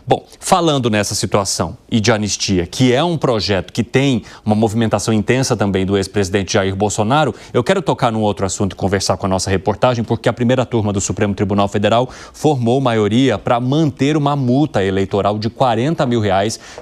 Bom, falando nessa situação e de anistia, que é um projeto que tem uma movimentação intensa também do ex-presidente Jair Bolsonaro, eu quero tocar num outro assunto e conversar com a nossa reportagem, porque a primeira turma do Supremo Tribunal Federal formou maioria para manter uma multa eleitoral de R$40 mil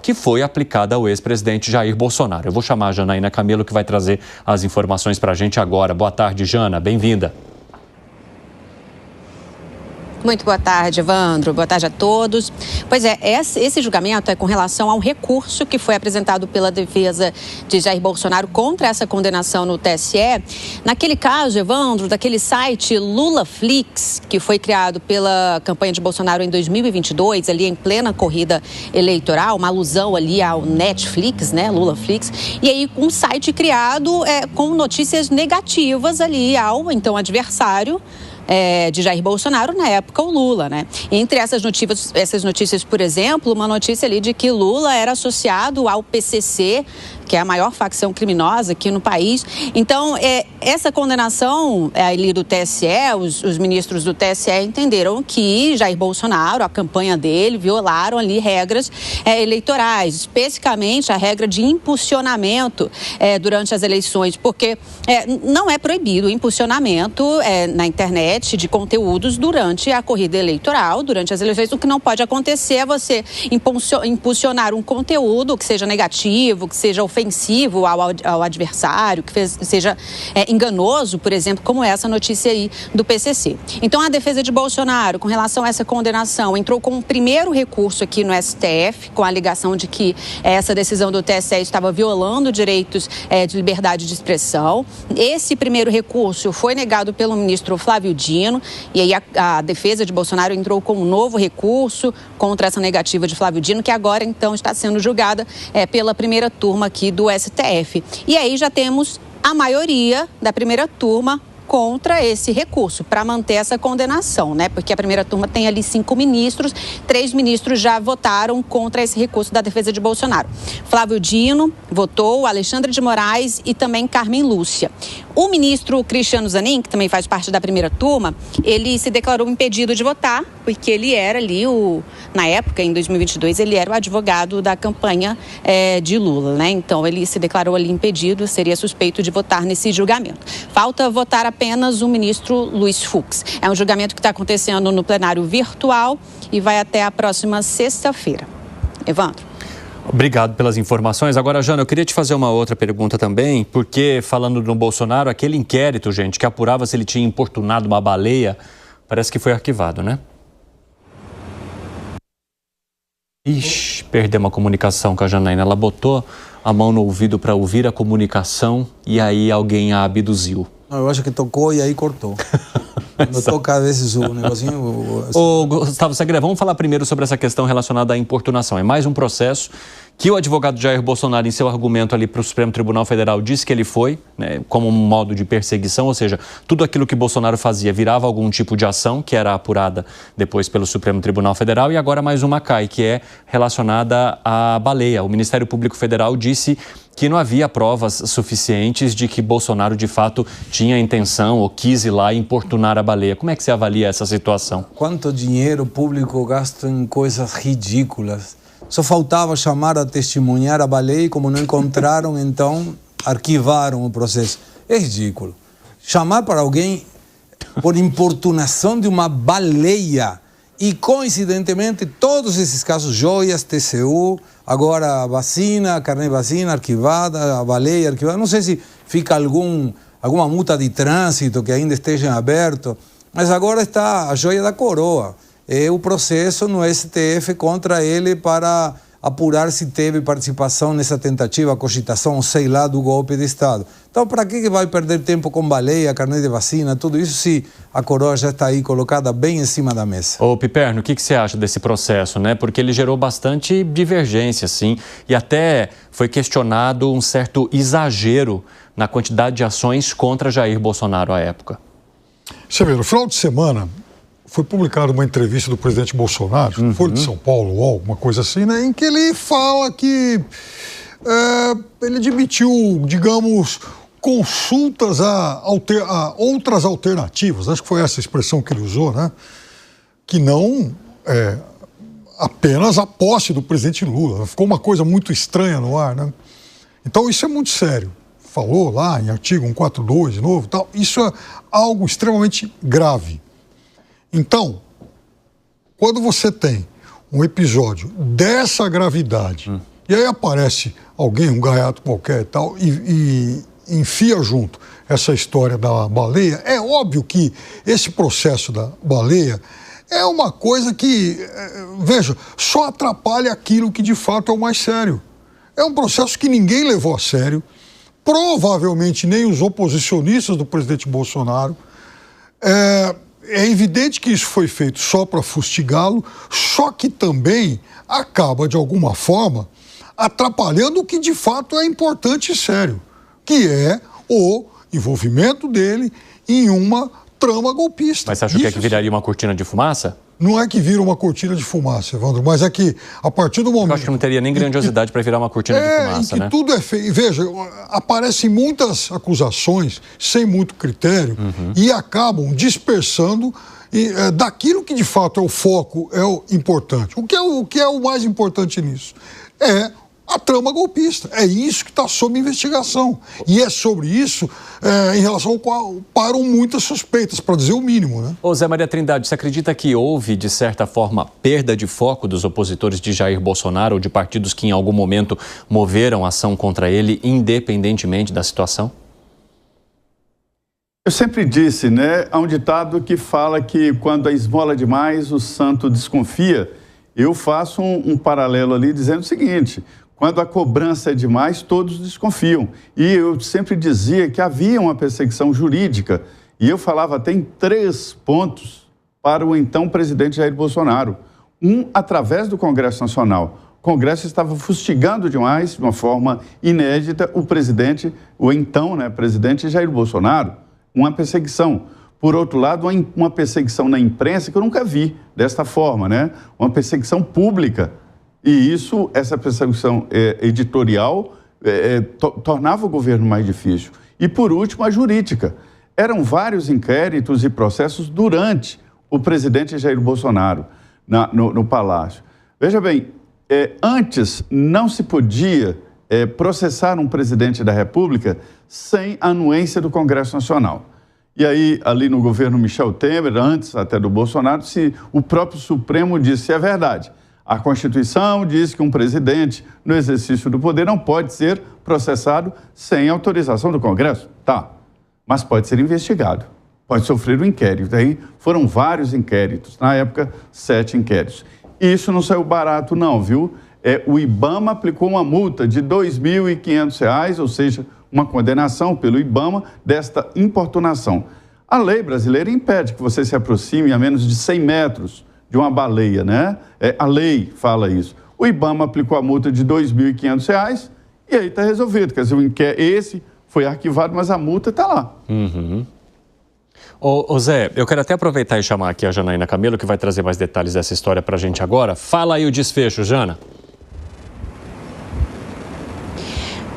que foi aplicada ao ex-presidente Jair Bolsonaro. Eu vou chamar a Janaína Camelo, que vai trazer as informações para a gente agora. Boa tarde, Jana. Bem-vinda. Muito boa tarde, Evandro. Boa tarde a todos. Pois é, esse julgamento é com relação ao recurso que foi apresentado pela defesa de Jair Bolsonaro contra essa condenação no TSE. Naquele caso, Evandro, daquele site LulaFlix, que foi criado pela campanha de Bolsonaro em 2022, ali em plena corrida eleitoral, uma alusão ali ao Netflix, né, LulaFlix, e aí um site criado com notícias negativas ali ao, então, adversário de Jair Bolsonaro, na época o Lula, né? Entre essas notícias, por exemplo, uma notícia ali de que Lula era associado ao PCC, que é a maior facção criminosa aqui no país. Então, essa condenação ali do TSE, os ministros do TSE entenderam que Jair Bolsonaro, a campanha dele, violaram ali regras eleitorais, especificamente a regra de impulsionamento durante as eleições, porque não é proibido o impulsionamento na internet de conteúdos durante a corrida eleitoral, durante as eleições. O que não pode acontecer é você impulsionar um conteúdo que seja negativo, que seja ofensivo ao adversário, que seja enganoso, por exemplo, como essa notícia aí do PCC. Então, a defesa de Bolsonaro, com relação a essa condenação, entrou com um primeiro recurso aqui no STF, com a alegação de que essa decisão do TSE estava violando direitos de liberdade de expressão. Esse primeiro recurso foi negado pelo ministro Flávio Dino, e aí a defesa de Bolsonaro entrou com um novo recurso contra essa negativa de Flávio Dino, que agora, então, está sendo julgada pela primeira turma aqui do STF. E aí já temos a maioria da primeira turma contra esse recurso, para manter essa condenação, né? Porque a primeira turma tem ali 5 ministros, 3 ministros já votaram contra esse recurso da defesa de Bolsonaro. Flávio Dino votou, Alexandre de Moraes e também Carmen Lúcia. O ministro Cristiano Zanin, que também faz parte da primeira turma, ele se declarou impedido de votar, porque ele era ali, na época, em 2022, ele era o advogado da campanha de Lula, né? Então, ele se declarou ali impedido, seria suspeito de votar nesse julgamento. Falta votar apenas o ministro Luiz Fux. É um julgamento que está acontecendo no plenário virtual e vai até a próxima sexta-feira. Evandro. Obrigado pelas informações. Agora, Jana, eu queria te fazer uma outra pergunta também, porque falando do Bolsonaro, aquele inquérito, gente, que apurava se ele tinha importunado uma baleia, parece que foi arquivado, né? Ixi, perdemos a comunicação com a Janaína. Ela botou a mão no ouvido para ouvir a comunicação e aí alguém a abduziu. Eu acho que tocou e aí cortou. Quando toca, às vezes, o negocinho... Ô, Gustavo Segré, vamos falar primeiro sobre essa questão relacionada à importunação. É mais um processo que o advogado Jair Bolsonaro, em seu argumento ali para o Supremo Tribunal Federal, disse que ele foi, né, como um modo de perseguição, ou seja, tudo aquilo que Bolsonaro fazia virava algum tipo de ação, que era apurada depois pelo Supremo Tribunal Federal, e agora mais uma cai, que é relacionada à baleia. O Ministério Público Federal disse que não havia provas suficientes de que Bolsonaro, de fato, tinha a intenção ou quis ir lá importunar a baleia. Como é que você avalia essa situação? Quanto dinheiro público gasta em coisas ridículas? Só faltava chamar a testemunhar a baleia e, como não encontraram, então arquivaram o processo. É ridículo. Chamar para alguém por importunação de uma baleia e, coincidentemente, todos esses casos, joias, TCU, agora a vacina, a carne de vacina arquivada, a baleia arquivada, não sei se fica alguma multa de trânsito que ainda esteja aberto, mas agora está a joia da coroa. É o processo no STF contra ele para apurar se teve participação nessa tentativa, cogitação, sei lá, do golpe de Estado. Então, para que vai perder tempo com baleia, carne de vacina, tudo isso, se a coroa já está aí colocada bem em cima da mesa? Ô, Piperno, o que você acha desse processo, né? Porque ele gerou bastante divergência, sim, e até foi questionado um certo exagero na quantidade de ações contra Jair Bolsonaro à época. Você vê, no final de semana foi publicada uma entrevista do presidente Bolsonaro, Folha de São Paulo, UOL, alguma coisa assim, né, em que ele fala que ele admitiu, digamos, consultas a outras alternativas, acho que foi essa expressão que ele usou, né, que não apenas a posse do presidente Lula. Ficou uma coisa muito estranha no ar, né? Então isso é muito sério. Falou lá em artigo 142 de novo, tal. Isso é algo extremamente grave. Então, quando você tem um episódio dessa gravidade, e aí aparece alguém, um gaiato qualquer e tal, e enfia junto essa história da baleia, é óbvio que esse processo da baleia é uma coisa que, veja, só atrapalha aquilo que de fato é o mais sério. É um processo que ninguém levou a sério, provavelmente nem os oposicionistas do presidente Bolsonaro. É evidente que isso foi feito só para fustigá-lo, só que também acaba, de alguma forma, atrapalhando o que de fato é importante e sério, que é o envolvimento dele em uma trama golpista. Mas você acha que viraria uma cortina de fumaça? Não é que vira uma cortina de fumaça, Evandro, mas é que a partir do momento... Eu acho que não teria nem grandiosidade para virar uma cortina de fumaça, né? Tudo é feio. Veja, aparecem muitas acusações sem muito critério e acabam dispersando daquilo que de fato é o foco, é o importante. O que é o mais importante nisso? É a trama golpista. É isso que está sob investigação. E é sobre isso em relação ao qual param muitas suspeitas, para dizer o mínimo, né? Ô Zé Maria Trindade, você acredita que houve, de certa forma, perda de foco dos opositores de Jair Bolsonaro ou de partidos que em algum momento moveram ação contra ele, independentemente da situação? Eu sempre disse, né? Há um ditado que fala que quando a esmola demais, o santo desconfia. Eu faço um paralelo ali dizendo o seguinte: quando a cobrança é demais, todos desconfiam. E eu sempre dizia que havia uma perseguição jurídica. E eu falava até em 3 pontos para o então presidente Jair Bolsonaro. Através do Congresso Nacional. O Congresso estava fustigando demais, de uma forma inédita, o então presidente Jair Bolsonaro. Uma perseguição. Por outro lado, uma perseguição na imprensa que eu nunca vi desta forma, né? Uma perseguição pública. E essa perseguição editorial tornava o governo mais difícil. E, por último, a jurídica. Eram vários inquéritos e processos durante o presidente Jair Bolsonaro no Palácio. Veja bem, antes não se podia processar um presidente da República sem anuência do Congresso Nacional. E aí, ali no governo Michel Temer, antes até do Bolsonaro, o próprio Supremo disse: é verdade. A Constituição diz que um presidente, no exercício do poder, não pode ser processado sem autorização do Congresso. Tá, mas pode ser investigado, pode sofrer um inquérito. Aí foram vários inquéritos, na época 7 inquéritos. Isso não saiu barato não, viu? O IBAMA aplicou uma multa de R$ 2.500, ou seja, uma condenação pelo IBAMA desta importunação. A lei brasileira impede que você se aproxime a menos de 100 metros de uma baleia, né? A lei fala isso. O IBAMA aplicou a multa de R$ 2.500 e aí está resolvido. Quer dizer, esse foi arquivado, mas a multa está lá. Ô Zé, eu quero até aproveitar e chamar aqui a Janaína Camelo, que vai trazer mais detalhes dessa história para a gente agora. Fala aí o desfecho, Jana.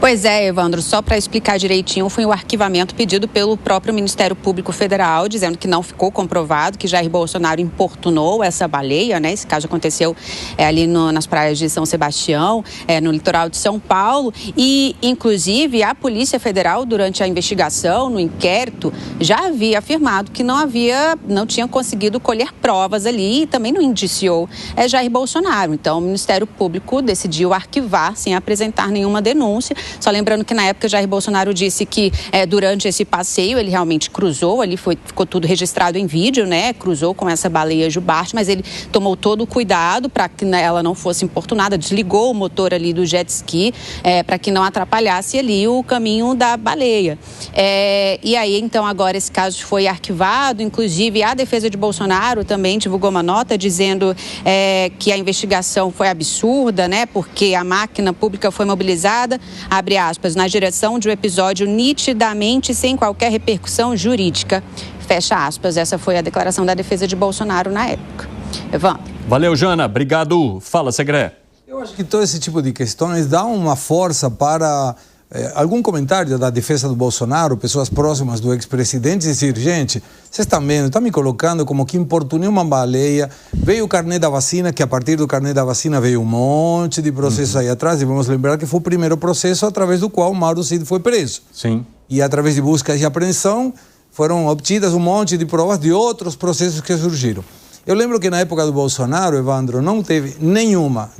Pois é, Evandro, só para explicar direitinho, foi o arquivamento pedido pelo próprio Ministério Público Federal, dizendo que não ficou comprovado que Jair Bolsonaro importunou essa baleia, né? Esse caso aconteceu ali nas praias de São Sebastião, no litoral de São Paulo. E, inclusive, a Polícia Federal, durante a investigação, no inquérito, já havia afirmado que não tinha conseguido colher provas ali e também não indiciou Jair Bolsonaro. Então, o Ministério Público decidiu arquivar sem apresentar nenhuma denúncia. Só lembrando que na época Jair Bolsonaro disse que durante esse passeio ele realmente cruzou, ali ficou tudo registrado em vídeo, né? Cruzou com essa baleia jubarte, mas ele tomou todo o cuidado para que ela não fosse importunada, desligou o motor ali do jet ski para que não atrapalhasse ali o caminho da baleia. E aí, então, agora esse caso foi arquivado, inclusive a defesa de Bolsonaro também divulgou uma nota dizendo que a investigação foi absurda, né? Porque a máquina pública foi mobilizada, abre aspas, na direção de um episódio nitidamente sem qualquer repercussão jurídica. Fecha aspas. Essa foi a declaração da defesa de Bolsonaro na época. Evandro. Valeu, Jana. Obrigado. Fala, Segré. Eu acho que todo esse tipo de questões dá uma força para algum comentário da defesa do Bolsonaro, pessoas próximas do ex-presidente, dizer, gente, vocês estão vendo, estão me colocando como que importunei uma baleia, veio o carnê da vacina, que a partir do carnê da vacina veio um monte de processos aí atrás, e vamos lembrar que foi o primeiro processo através do qual o Mauro Cid foi preso. Sim. E através de buscas e apreensão, foram obtidas um monte de provas de outros processos que surgiram. Eu lembro que na época do Bolsonaro, Evandro, não teve nenhuma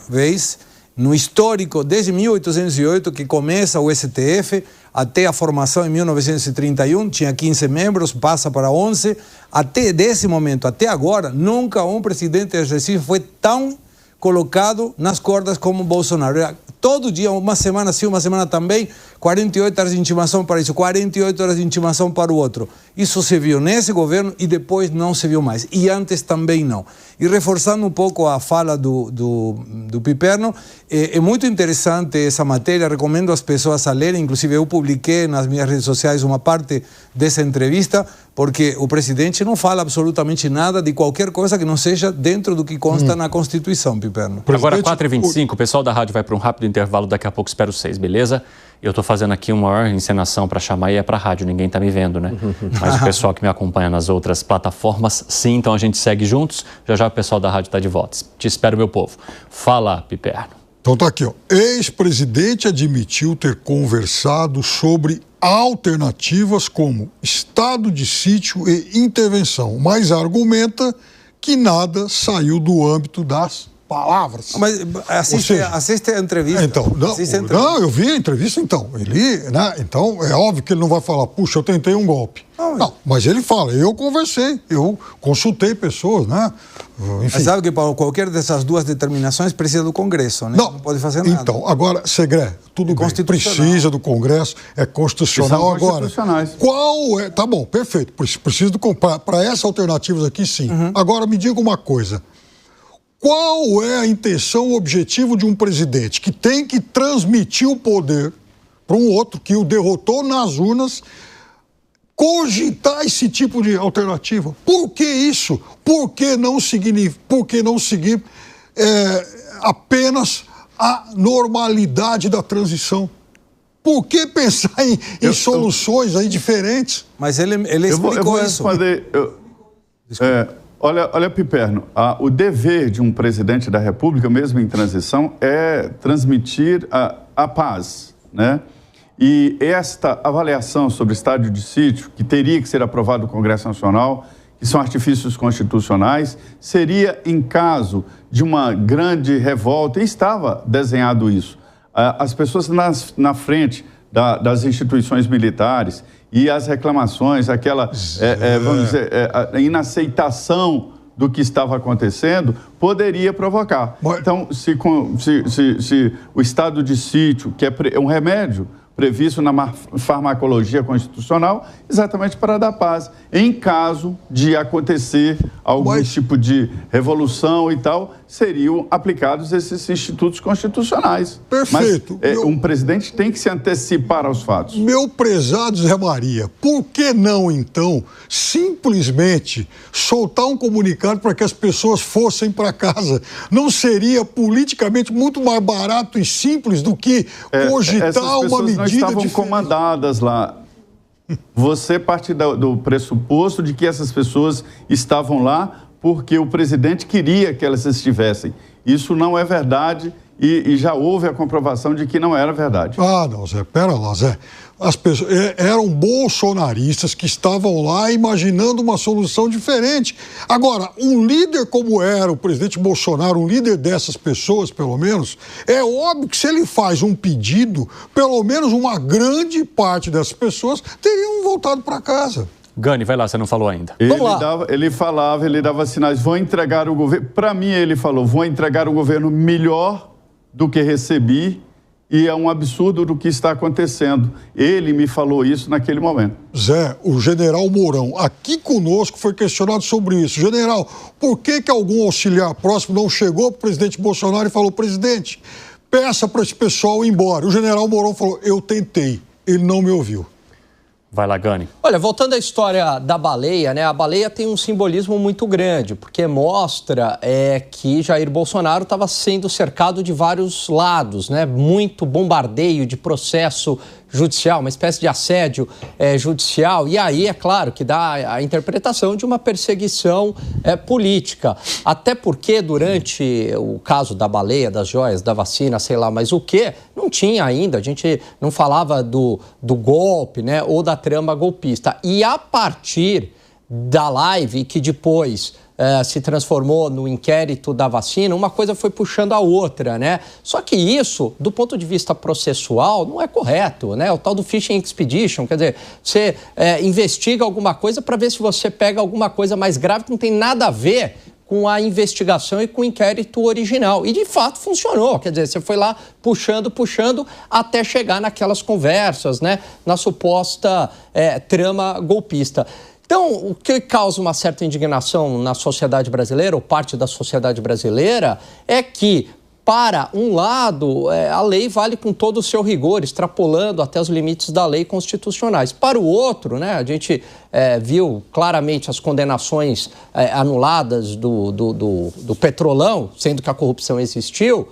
vez no histórico, desde 1808, que começa o STF, até a formação em 1931, tinha 15 membros, passa para 11, até desse momento, até agora, nunca um presidente de exercício foi tão colocado nas cordas como Bolsonaro. Todo dia, uma semana sim, uma semana também, 48 horas de intimação para isso, 48 horas de intimação para o outro. Isso se viu nesse governo e depois não se viu mais. E antes também não. E reforçando um pouco a fala do Piperno, é muito interessante essa matéria, recomendo às pessoas a lerem, inclusive eu publiquei nas minhas redes sociais uma parte dessa entrevista, porque o presidente não fala absolutamente nada de qualquer coisa que não seja dentro do que consta na Constituição, Piperno. Agora, 4h25, o pessoal da rádio vai para um rápido intervalo, daqui a pouco espero vocês, beleza? Eu estou fazendo aqui uma maior encenação para chamar e é para a rádio, ninguém está me vendo, né? Mas o pessoal que me acompanha nas outras plataformas, sim, então a gente segue juntos. Já já o pessoal da rádio está de volta. Te espero, meu povo. Fala, Piperno. Então tá aqui, ó. Ex-presidente admitiu ter conversado sobre alternativas como estado de sítio e intervenção, mas argumenta que nada saiu do âmbito das palavras. Mas assiste a entrevista. Então, não, eu vi a entrevista, então. Ele, né? Então, é óbvio que ele não vai falar, puxa, eu tentei um golpe. Não, mas ele fala, eu conversei, eu consultei pessoas, né? Enfim. Mas sabe que para qualquer dessas duas determinações precisa do Congresso, né? Não pode fazer nada. Então, agora, Segré, tudo bem, precisa do Congresso, é constitucional. Agora, qual é... Tá bom, perfeito, precisa do... Para essas alternativas aqui, sim. Agora, me diga uma coisa. Qual é a intenção, o objetivo de um presidente que tem que transmitir o poder para um outro que o derrotou nas urnas, cogitar esse tipo de alternativa? Por que isso? Por que não seguir apenas a normalidade da transição? Por que pensar em soluções aí diferentes? Mas ele explicou isso. Olha, Piperno, o dever de um presidente da República, mesmo em transição, é transmitir a paz, né? E esta avaliação sobre estádio de sítio, que teria que ser aprovado no Congresso Nacional, que são artifícios constitucionais, seria em caso de uma grande revolta, e estava desenhado isso. As pessoas na frente das instituições militares e as reclamações, vamos dizer, a inaceitação do que estava acontecendo, poderia provocar. Então, se o estado de sítio, que é um remédio previsto na farmacologia constitucional, exatamente para dar paz, em caso de acontecer algum tipo de revolução e tal, seriam aplicados esses institutos constitucionais. Perfeito. Mas um presidente tem que se antecipar aos fatos. Meu prezado Zé Maria, por que não, então, simplesmente soltar um comunicado para que as pessoas fossem para casa? Não seria politicamente muito mais barato e simples do que cogitar uma medida diferente? Estavam comandadas lá. Você parte do pressuposto de que essas pessoas estavam lá porque o presidente queria que elas estivessem. Isso não é verdade e já houve a comprovação de que não era verdade. Não, Zé, pera lá, Zé. As pessoas eram bolsonaristas que estavam lá imaginando uma solução diferente. Agora, um líder como era o presidente Bolsonaro, um líder dessas pessoas, pelo menos, é óbvio que se ele faz um pedido, pelo menos uma grande parte dessas pessoas teriam voltado para casa. Gani, vai lá, você não falou ainda. Ele dava sinais, vou entregar o governo... Para mim, ele falou, vou entregar o governo melhor do que recebi, e é um absurdo do que está acontecendo. Ele me falou isso naquele momento. Zé, o general Mourão, aqui conosco, foi questionado sobre isso. General, por que algum auxiliar próximo não chegou para o presidente Bolsonaro e falou, presidente, peça para esse pessoal ir embora? O general Mourão falou, eu tentei, ele não me ouviu. Vai lá, Gani. Olha, voltando à história da baleia, né? A baleia tem um simbolismo muito grande, porque mostra que Jair Bolsonaro estava sendo cercado de vários lados, né? Muito bombardeio de processo judicial, uma espécie de assédio judicial. E aí, é claro, que dá a interpretação de uma perseguição política. Até porque, durante o caso da baleia, das joias, da vacina, sei lá mais o quê, não tinha ainda, a gente não falava do golpe, né, ou da trama golpista. E a partir da live, que depois se transformou no inquérito da vacina, uma coisa foi puxando a outra, né? Só que isso, do ponto de vista processual, não é correto, né? O tal do Fishing Expedition, quer dizer, você investiga alguma coisa para ver se você pega alguma coisa mais grave que não tem nada a ver com a investigação e com o inquérito original. E, de fato, funcionou. Quer dizer, você foi lá puxando, até chegar naquelas conversas, né? Na suposta trama golpista. Então, o que causa uma certa indignação na sociedade brasileira, ou parte da sociedade brasileira, é que, para um lado, a lei vale com todo o seu rigor, extrapolando até os limites da lei constitucionais. Para o outro, né, a gente viu claramente as condenações anuladas do Petrolão, sendo que a corrupção existiu,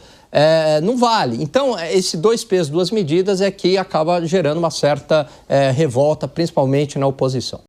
não vale. Então, esse dois pesos, duas medidas é que acaba gerando uma certa revolta, principalmente na oposição.